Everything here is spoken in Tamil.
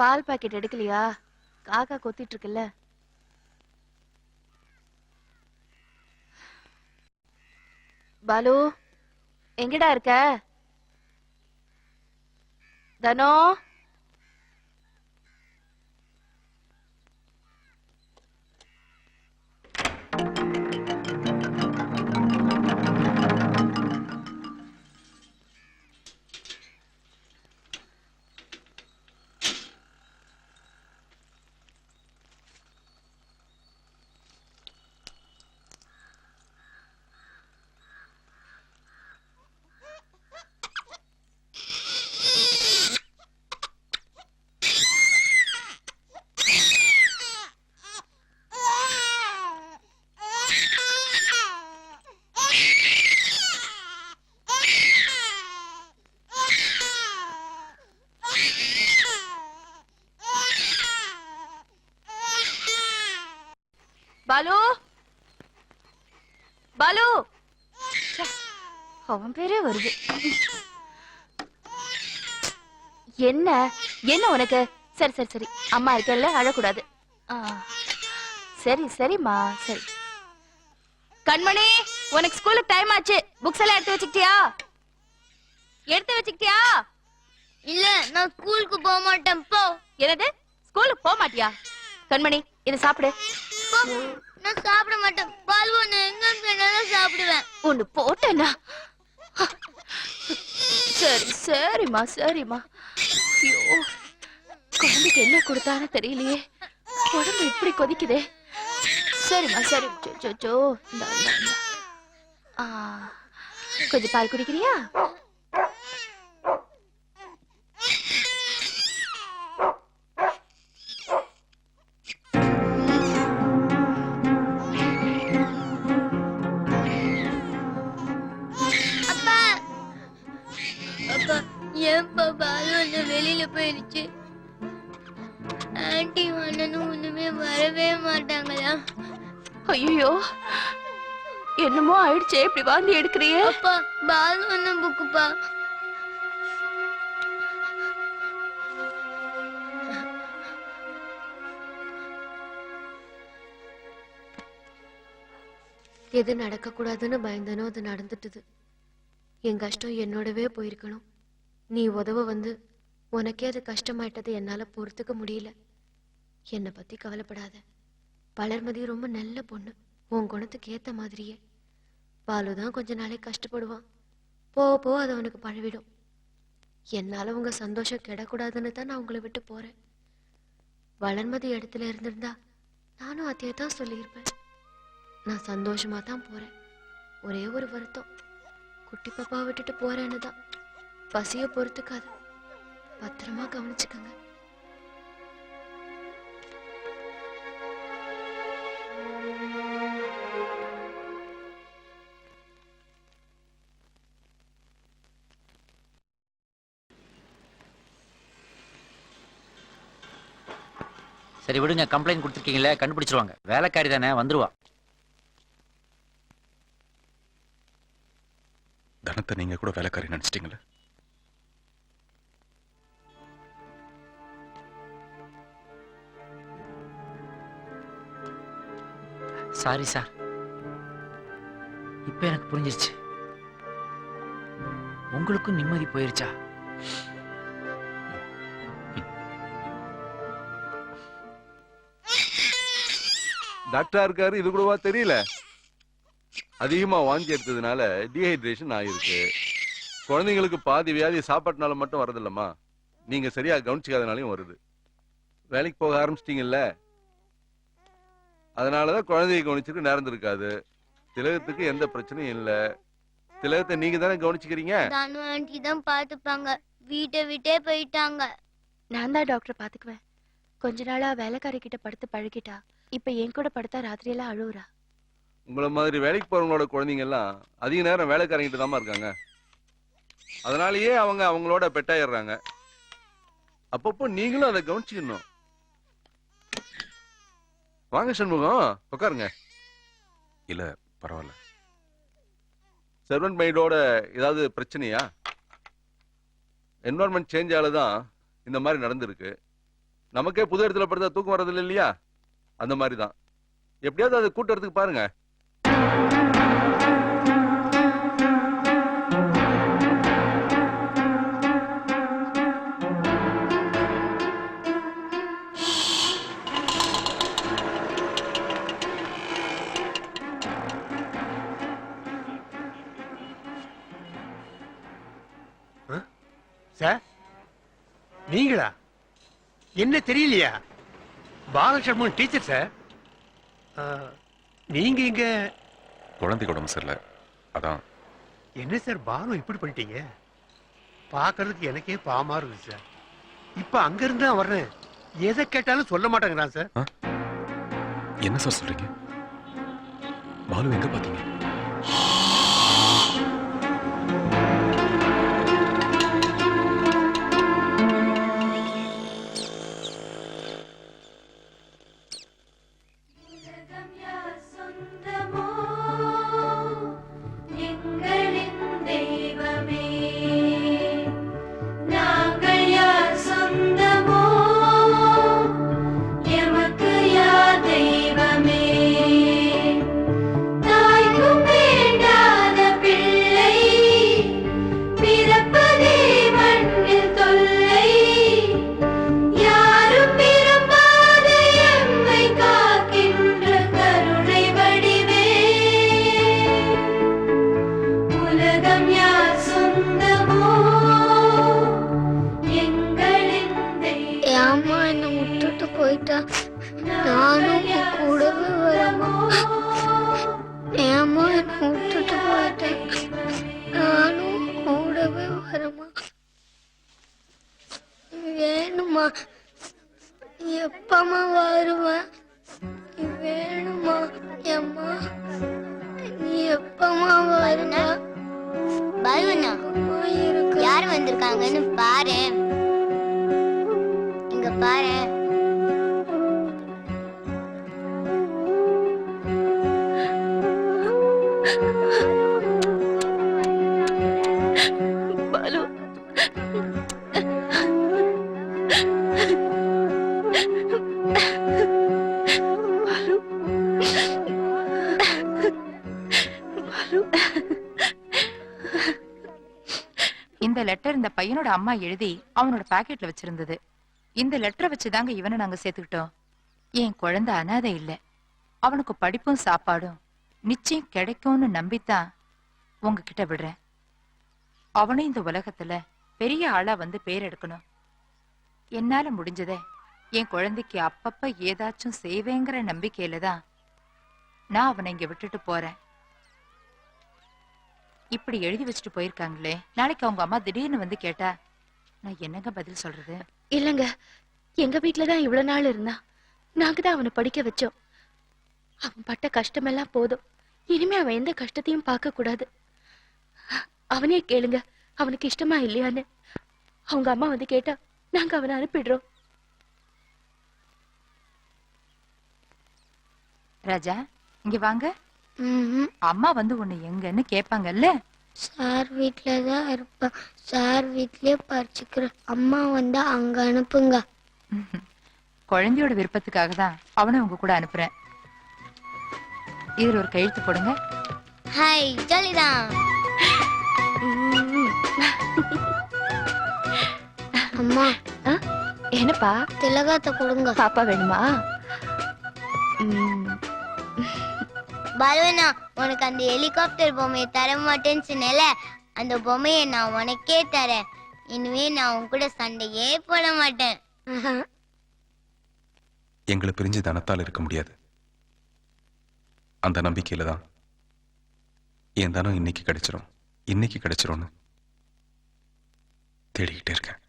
பால் பாக்கெட் எடுக்கலையா? காக்கா கொத்திட்டு இருக்குல்ல. பாலு எங்கடா இருக்க? தனோ பாலு பாலு அவன் பேரே வருது. என்ன என்ன உனக்கு? சரி சரி சரி, அம்மா இருக்கல, அழக்கூடாது. சரி சரிம்மா சரி. கண்மணி, உனக்கு ஸ்கூலுக்கு டைம் ஆச்சு. புக்ஸ் எல்லாம் எடுத்து வச்சுக்கிட்டியா? எடுத்து வச்சுக்கிட்டியா? இல்ல, நான் ஸ்கூலுக்கு போக மாட்டேன். போ. என்னது, ஸ்கூலுக்கு போக மாட்டியா? கண்மணி, இதை சாப்பிடு. நான் சாப்பிட மாட்டேன். பால் ஒண்ணு எங்க வேணாலும் சாப்பிடுவேன். ஒண்ணு போட்டேன்னா? சரி சரிம்மா சரிம்மா. ஐயோ, குழந்தைக்கு என்ன கொடுத்தானு தெரியலையே, உடம்பு இப்படி கொதிக்குதே. சரிம்மா சரி. சோ கொஞ்சம் பால் குடிக்கிறியா? வெளியில போயிருச்சு. ஆன்ட்டி அண்ணனும் ஒண்ணுமே வரவே மாட்டாங்களா? ஐயோ, என்னமோ ஆயிடுச்சே, இப்படி வாந்தி எடுக்கிறியே? அப்பா, பால் ஒண்ணு புக்குப்பா. எது நடக்க கூடாதுன்னு பயந்தனோ அது நடந்துட்டுது. என் கஷ்டம் என்னோடவே போயிருக்கணும். நீ உதவ வந்து உனக்கே அது கஷ்டமாயிட்டது என்னால பொறுத்துக்க முடியல. என்னை பத்தி கவலைப்படாத. வளர்மதி ரொம்ப நல்ல பொண்ணு, உன் குணத்துக்கு ஏத்த மாதிரியே. பாலுதான் கொஞ்ச நாளைக்கு கஷ்டப்படுவான். போக போக அது அவனுக்கு பழவிடும். என்னால உங்க சந்தோஷம் கெடக்கூடாதுன்னு தான் நான் உங்களை விட்டு போறேன். வளர்மதி இடத்துல இருந்திருந்தா நானும் அதே தான் சொல்லியிருப்பேன். நான் சந்தோஷமா தான் போறேன். ஒரே ஒரு வருத்தம், குட்டி பாப்பா விட்டுட்டு போறேன்னு தான். பசிய பொறுத்துக்காது, பத்திரமா கவனிச்சுக்கங்க. சரி விடுங்க, கம்ப்ளைண்ட் கொடுத்துருக்கீங்களே, கண்டுபிடிச்சிருவாங்க. வேலைக்காரி தானே, வந்துருவா. தனத்தை நீங்க கூட வேலைக்காரி நினைச்சிட்டீங்களே. சாரி சார், இப்ப எனக்கு புரிஞ்சிருச்சு. உங்களுக்கும் நிம்மதி போயிருச்சா? டாக்டரா இருக்காரு, இது கூடவா தெரியல? அதிகமா வாந்தி எடுத்ததுனால டீஹைட்ரேஷன் ஆயிருக்கு. குழந்தைங்களுக்கு பாதி வியாதி சாப்பாட்டுனால மட்டும் வரதில்லம்மா, நீங்க சரியா கவனிச்சுக்காதனாலையும் வருது. வேலைக்கு போக ஆரம்பிச்சிட்டீங்கல்ல, அதனாலதான் குழந்தைய கவனிச்சுட்டு நேரம் இருக்காது. திலகத்துக்கு எந்த பிரச்சனையும் இல்ல. திலகத்தை நீங்க தானே கவனிச்சுக்கிறீங்க. தானு ஆன்ட்டி தான் பாத்துப்பாங்க. வீட்டை விட்டே போயிட்டாங்க. நான் தான் டாக்டர் பாத்துக்குவேன். கொஞ்ச நாளா வேலைக்காரி கிட்ட படுத்து பழகிட்டா. இப்ப என் கூட படுத்தா ராத்திரி எல்லாம் அழுவுறா. உங்களை மாதிரி வேலைக்கு போறவங்களோட குழந்தைங்க எல்லாம் அதிக நேரம் வேலைக்காரங்கிட்ட தான் இருக்காங்க. அதனாலயே அவங்க அவங்களோட பெட்டாயிடுறாங்க. அப்பப்போ நீங்களும் அதை கவனிச்சுக்கணும். வாங்க சண்முகம், உட்காருங்க. இல்ல பரவாயில்ல. சர்வன்ட் மைண்டோட ஏதாவது பிரச்சனையா? என்வரான்மெண்ட் சேஞ்ச் ஆலதான் இந்த மாதிரி நடந்திருக்கு. நமக்கே புது இடத்துல படுத்தா தூக்கம் வர்றதில்ல இல்லையா, அந்த மாதிரி தான். எப்படியாவது அதை கூட்டுறதுக்கு பாருங்க. சார், நீங்களா? என்ன தெரியலையா? பாலசர்மன் டீச்சர் சார். நீங்க இங்க குழந்தைக்கு உடம்பு சரியில்லை, அதான். என்ன சார் பாலு இப்படி பண்ணிட்டீங்க? பார்க்கறதுக்கு எனக்கே பாவமா இருக்கு சார். இப்ப அங்க இருந்து தான் வர்றேன், எதை கேட்டாலும் சொல்ல மாட்டேங்கிறான் சார். என்ன சார் சொல்றீங்க? பாலு எங்க பாத்தீங்க? ஏம்மா என்னை விட்டுட்டு போயிட்டா? நானும் உன் கூடவே வரமா? ஏம்மா என்னை விட்டுட்டு போயிட்டேன், நானும் உன் கூடவே வரமா? வேணுமா? எப்பமா வருவேன்? வேணுமா ஏம்மா? நீ எப்பமா வருவ? வருவனா? யார் வந்திருக்காங்கன்னு பாரு, இங்க பாரு. பாலு, இந்த லெட்டர் இந்த பையனோட அம்மா எழுதி அவனோட பாக்கெட்ல வச்சிருந்தது. இந்த லெட்டரை வச்சுதாங்க இவனை நாங்க சேர்த்துக்கிட்டோம். என் குழந்தை அனாதை இல்ல, அவனுக்கு படிப்பும் சாப்பாடும் நிச்சயம் கிடைக்கும்னு நம்பித்தான் உங்ககிட்ட விடுறேன். அவனும் இந்த உலகத்துல பெரிய ஆளா வந்து பேர் எடுக்கணும். என்னால முடிஞ்சத என் குழந்தைக்கு அப்பப்ப ஏதாச்சும் செய்வேங்கிற நம்பிக்கையில தான் நான் அவனை இங்க விட்டுட்டு போறேன். இப்படி எழுதி வச்சுட்டு போயிருக்காங்களே, நாளைக்கு அவங்க அம்மா திடீர்னு வந்து கேட்டா நான் என்னங்க பதில் சொல்றது? இல்லங்க, எங்க வீட்டுலதான் இவ்வளவு நாள் இருந்தான். நாங்க தான் அவனை படிக்க வச்சோம். அவன் பட்ட கஷ்டமெல்லாம் போதும். இனிமே அவன் எந்த கஷ்டத்தையும் பார்க்க கூடாது. அவனே கேளுங்க, அவனுக்கு இஷ்டமா இல்லையான்னு. அவங்க அம்மா வந்து கேட்டா நாங்க அவனை அனுப்பிடுறோம். ராஜா, இங்க வாங்க. அம்மா வந்து உன்னை எங்கன்னு கேட்பாங்கல்ல. சார் வீட்டுலதான் இருப்பேன், சார் வீட்லயே படிச்சுக்கிறேன். அம்மா வந்தா அங்க அனுப்புங்க. குழந்தையோட விருப்பத்துக்காக தான் அவனை உங்க கூட அனுப்புறேன். இதுல ஒரு கையெழுத்து போடுங்க. ஹாய், ஜாலிதான். அம்மா, என்னப்பா? திலகத்தை கொடுங்க. பாப்பா வேணுமா? பலவனா, உனக்கு அந்த ஹெலிகாப்டர் பொம்மையை தர மாட்டேன்னு சொன்னேல, அந்த பொம்மையை நான் உனக்கே தரேன். இனிமே நான் உன் கூட சண்டையே போட மாட்டேன். எங்களை பிரிஞ்சு தனத்தால் இருக்க முடியாது. அந்த நம்பிக்கையில தான் என் தனம் இன்னைக்கு கிடைச்சிரும் தேடிக்கிட்டே இருக்கேன்.